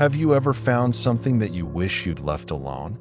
Have you ever found something that you wish you'd left alone?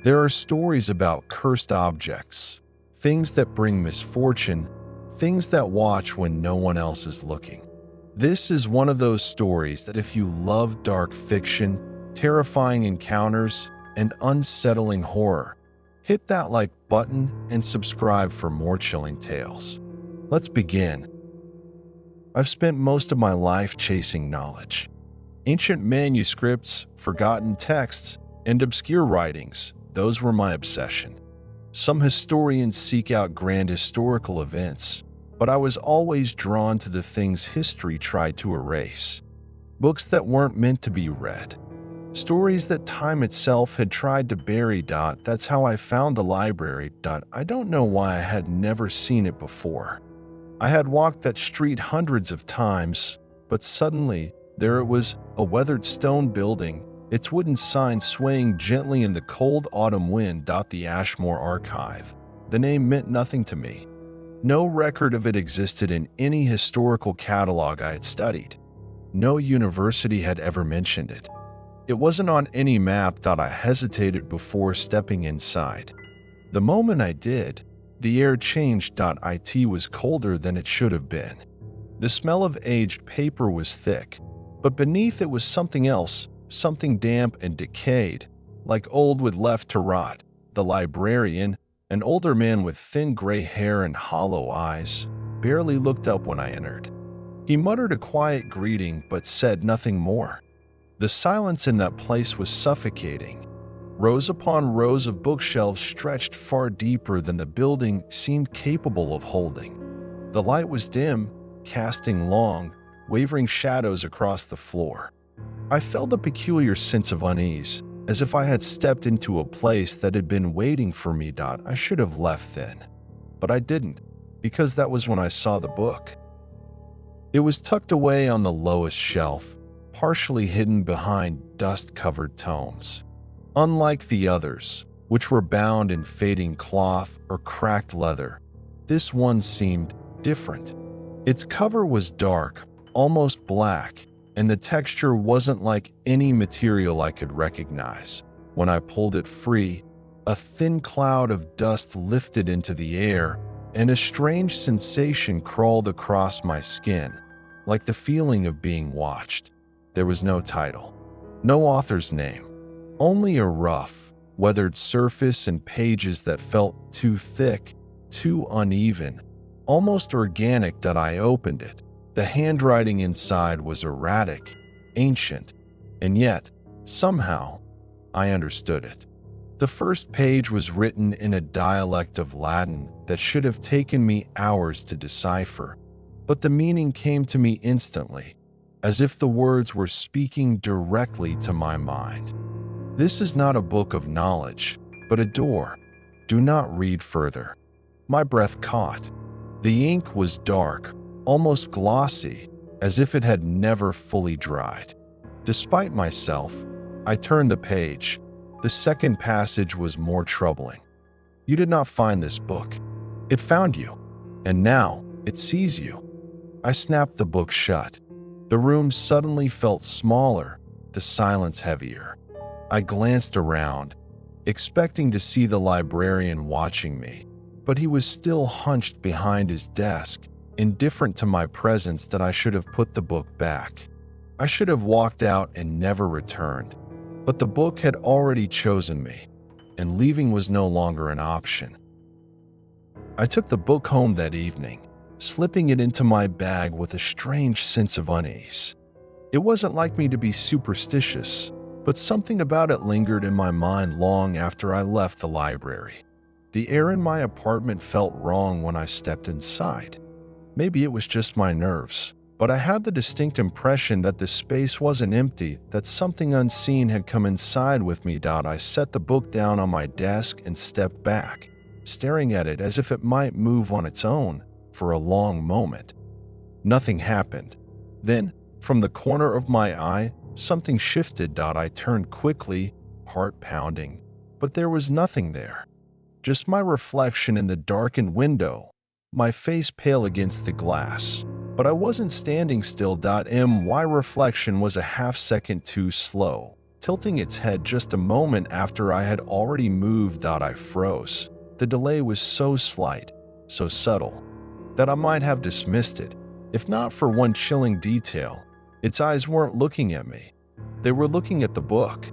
There are stories about cursed objects, things that bring misfortune, things that watch when no one else is looking. This is one of those stories that if you love dark fiction, terrifying encounters, and unsettling horror, hit that like button and subscribe for more chilling tales. Let's begin. I've spent most of my life chasing knowledge. Ancient manuscripts, forgotten texts, and obscure writings, those were my obsession. Some historians seek out grand historical events, but I was always drawn to the things history tried to erase. Books that weren't meant to be read. Stories that time itself had tried to bury. That's how I found the library. I don't know why I had never seen it before. I had walked that street hundreds of times, but suddenly, there it was, a weathered stone building, its wooden sign swaying gently in the cold autumn wind. The Ashmore Archive. The name meant nothing to me. No record of it existed in any historical catalog I had studied. No university had ever mentioned it. It wasn't on any map. I hesitated before stepping inside. The moment I did, the air changed. It was colder than it should have been. The smell of aged paper was thick, but beneath it was something else, something damp and decayed, like old wood left to rot. The librarian, an older man with thin gray hair and hollow eyes, barely looked up when I entered. He muttered a quiet greeting but said nothing more. The silence in that place was suffocating. Rows upon rows of bookshelves stretched far deeper than the building seemed capable of holding. The light was dim, casting long, wavering shadows across the floor. I felt a peculiar sense of unease, as if I had stepped into a place that had been waiting for me. I should have left then, but I didn't, because that was when I saw the book. It was tucked away on the lowest shelf, partially hidden behind dust-covered tomes. Unlike the others, which were bound in fading cloth or cracked leather, this one seemed different. Its cover was dark, almost black, and the texture wasn't like any material I could recognize. When I pulled it free, a thin cloud of dust lifted into the air, and a strange sensation crawled across my skin, like the feeling of being watched. There was no title, no author's name, only a rough, weathered surface and pages that felt too thick, too uneven, almost organic. I opened it. The handwriting inside was erratic, ancient, and yet, somehow, I understood it. The first page was written in a dialect of Latin that should have taken me hours to decipher, but the meaning came to me instantly, as if the words were speaking directly to my mind. This is not a book of knowledge, but a door. Do not read further. My breath caught. The ink was dark, almost glossy, as if it had never fully dried. Despite myself, I turned the page. The second passage was more troubling. You did not find this book. It found you, and now it sees you. I snapped the book shut. The room suddenly felt smaller, the silence heavier. I glanced around, expecting to see the librarian watching me, but he was still hunched behind his desk, indifferent to my presence. That I should have put the book back. I should have walked out and never returned. But the book had already chosen me, and leaving was no longer an option. I took the book home that evening, slipping it into my bag with a strange sense of unease. It wasn't like me to be superstitious, but something about it lingered in my mind long after I left the library. The air in my apartment felt wrong when I stepped inside. Maybe it was just my nerves, but I had the distinct impression that the space wasn't empty, that something unseen had come inside with me. I set the book down on my desk and stepped back, staring at it as if it might move on its own for a long moment. Nothing happened. Then, from the corner of my eye, something shifted. I turned quickly, heart pounding, but there was nothing there. Just my reflection in the darkened window, my face pale against the glass. But I wasn't standing still. My reflection was a half second too slow, tilting its head just a moment after I had already moved. I froze. The delay was so slight, so subtle, that I might have dismissed it, if not for one chilling detail. Its eyes weren't looking at me. They were looking at the book.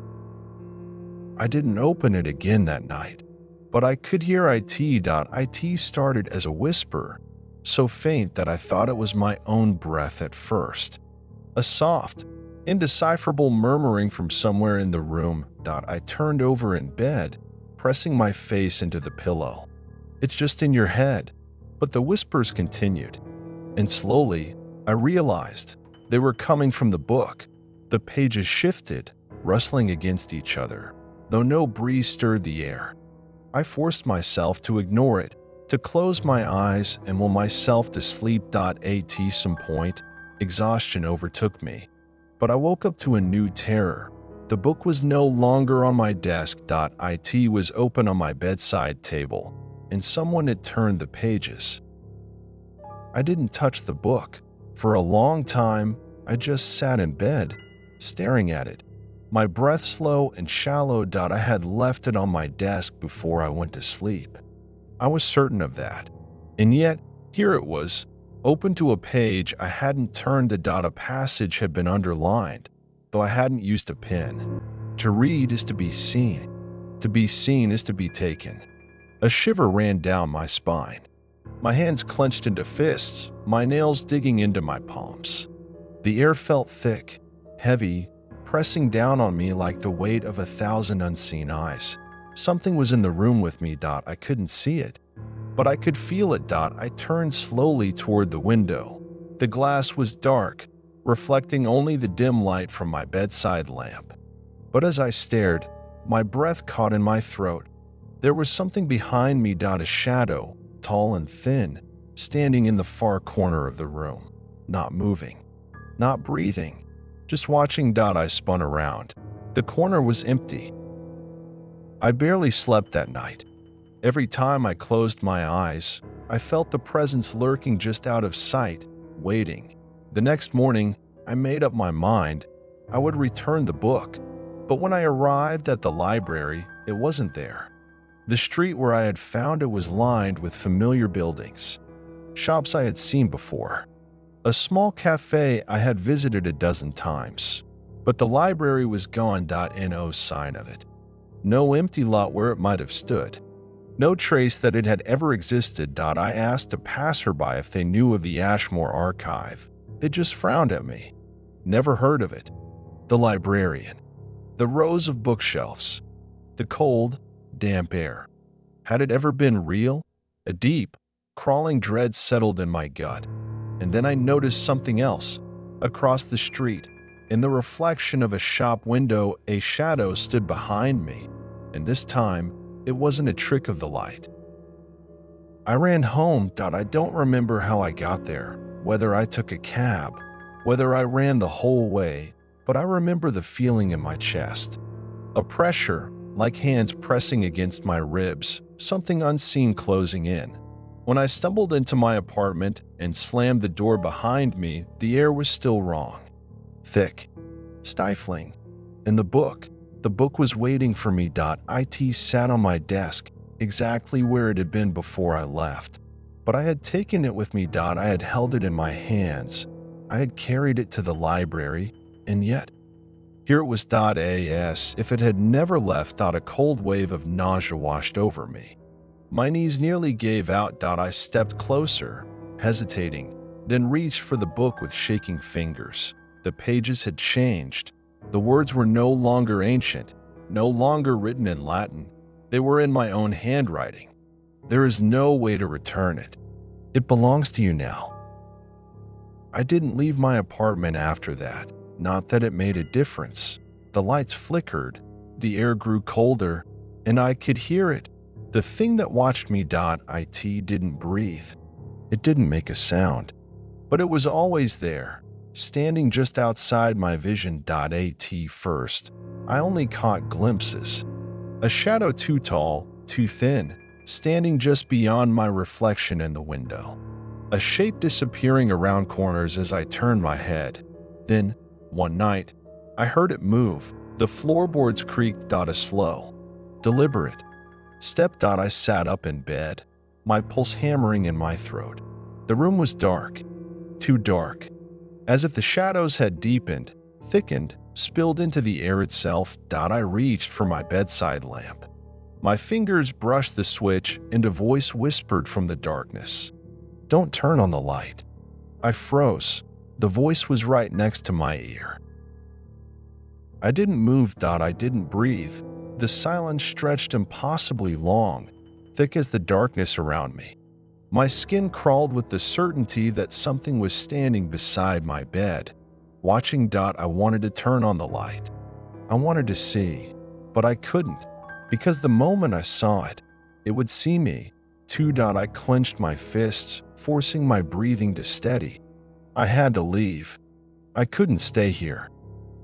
I didn't open it again that night, but I could hear it started as a whisper, so faint that I thought it was my own breath at first. A soft, indecipherable murmuring from somewhere in the room. I turned over in bed, pressing my face into the pillow. It's just in your head. But the whispers continued, and slowly I realized they were coming from the book. The pages shifted, rustling against each other, though no breeze stirred the air. I forced myself to ignore it, to close my eyes and will myself to sleep. At some point, exhaustion overtook me, but I woke up to a new terror. The book was no longer on my desk. It was open on my bedside table, and someone had turned the pages. I didn't touch the book. For a long time, I just sat in bed, staring at it, my breath slow and shallow. I had left it on my desk before I went to sleep. I was certain of that. And yet, here it was, open to a page I hadn't turned. A passage had been underlined, though I hadn't used a pen. To read is to be seen. To be seen is to be taken. A shiver ran down my spine. My hands clenched into fists, my nails digging into my palms. The air felt thick, heavy, pressing down on me like the weight of 1,000 unseen eyes. Something was in the room with me. I couldn't see it, but I could feel it. I turned slowly toward the window. The glass was dark, reflecting only the dim light from my bedside lamp. But as I stared, my breath caught in my throat. There was something behind me. A shadow, tall and thin, standing in the far corner of the room, not moving, not breathing, just watching. I spun around. The corner was empty. I barely slept that night. Every time I closed my eyes, I felt the presence lurking just out of sight, waiting. The next morning, I made up my mind I would return the book, but when I arrived at the library, it wasn't there. The street where I had found it was lined with familiar buildings, shops I had seen before, a small cafe I had visited a dozen times, but the library was gone. No sign of it. No empty lot where it might have stood. No trace that it had ever existed. I asked a passerby if they knew of the Ashmore archive. They just frowned at me. Never heard of it. The librarian. The rows of bookshelves. The cold, damp air. Had it ever been real? A deep, crawling dread settled in my gut. And then I noticed something else. Across the street, in the reflection of a shop window, a shadow stood behind me, and this time, it wasn't a trick of the light. I ran home. I don't remember how I got there, whether I took a cab, whether I ran the whole way, but I remember the feeling in my chest. A pressure, like hands pressing against my ribs, something unseen closing in. When I stumbled into my apartment and slammed the door behind me, the air was still wrong. Thick, stifling, and the book was waiting for me. It sat on my desk, exactly where it had been before I left. But I had taken it with me. I had held it in my hands. I had carried it to the library, and yet, here it was. As if it had never left. A cold wave of nausea washed over me. My knees nearly gave out. I stepped closer, hesitating, then reached for the book with shaking fingers. The pages had changed. The words were no longer ancient, no longer written in Latin. They were in my own handwriting. There is no way to return it. It belongs to you now. I didn't leave my apartment after that. Not that it made a difference. The lights flickered, the air grew colder, and I could hear it. The thing that watched me. It didn't breathe. It didn't make a sound. But it was always there, standing just outside my vision. At first, I only caught glimpses. A shadow too tall, too thin, standing just beyond my reflection in the window. a shape disappearing around corners as I turned my head. Then, one night, I heard it move. The floorboards creaked. A slow, deliberate step. I sat up in bed, my pulse hammering in my throat. The room was dark, too dark, as if the shadows had deepened, thickened, spilled into the air itself. I reached for my bedside lamp. My fingers brushed the switch, and a voice whispered from the darkness, "Don't turn on the light." I froze. The voice was right next to my ear. I didn't move. I didn't breathe. The silence stretched impossibly long, thick as the darkness around me. My skin crawled with the certainty that something was standing beside my bed, watching. I wanted to turn on the light. I wanted to see, but I couldn't, because the moment I saw it, it would see me too. I clenched my fists, forcing my breathing to steady. I had to leave. I couldn't stay here.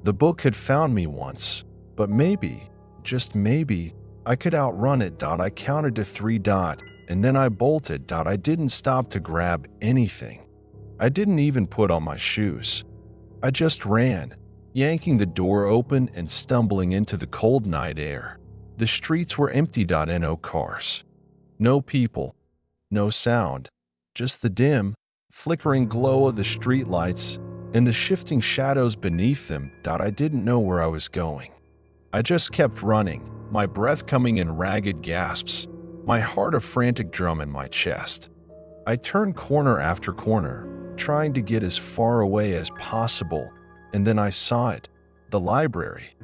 The book had found me once, but maybe, just maybe, I could outrun it. I counted to 3. And then I bolted. I didn't stop to grab anything. I didn't even put on my shoes. I just ran, yanking the door open and stumbling into the cold night air. The streets were empty. No cars, no people, no sound, just the dim, flickering glow of the streetlights and the shifting shadows beneath them. I didn't know where I was going. I just kept running, my breath coming in ragged gasps, my heart a frantic drum in my chest. I turned corner after corner, trying to get as far away as possible, and then I saw it, the library.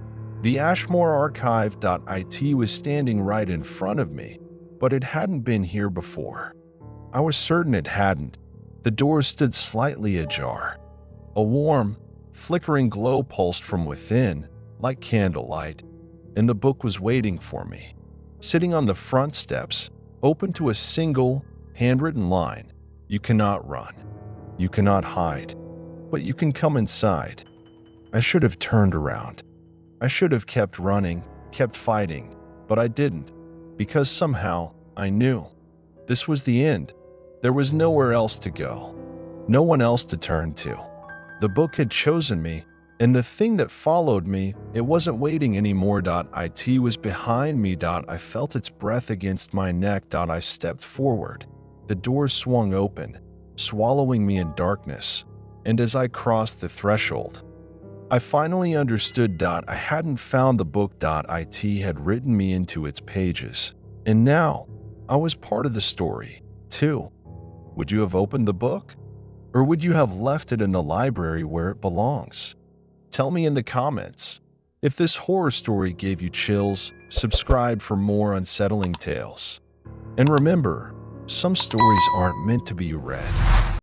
The Ashmore Archive.it was standing right in front of me, but it hadn't been here before. I was certain it hadn't. The door stood slightly ajar. A warm, flickering glow pulsed from within, like candlelight, and the book was waiting for me, sitting on the front steps, open to a single, handwritten line. "You cannot run. You cannot hide. But you can come inside." I should have turned around. I should have kept running, kept fighting, but I didn't, because somehow I knew. This was the end. There was nowhere else to go, no one else to turn to. The book had chosen me, and the thing that followed me, it wasn't waiting anymore. It was behind me. I felt its breath against my neck. I stepped forward. The door swung open, swallowing me in darkness, and as I crossed the threshold, I finally understood. I hadn't found the book. It had written me into its pages, and now I was part of the story, too. Would you have opened the book? Or would you have left it in the library where it belongs? Tell me in the comments. If this horror story gave you chills, subscribe for more unsettling tales. And remember, some stories aren't meant to be read.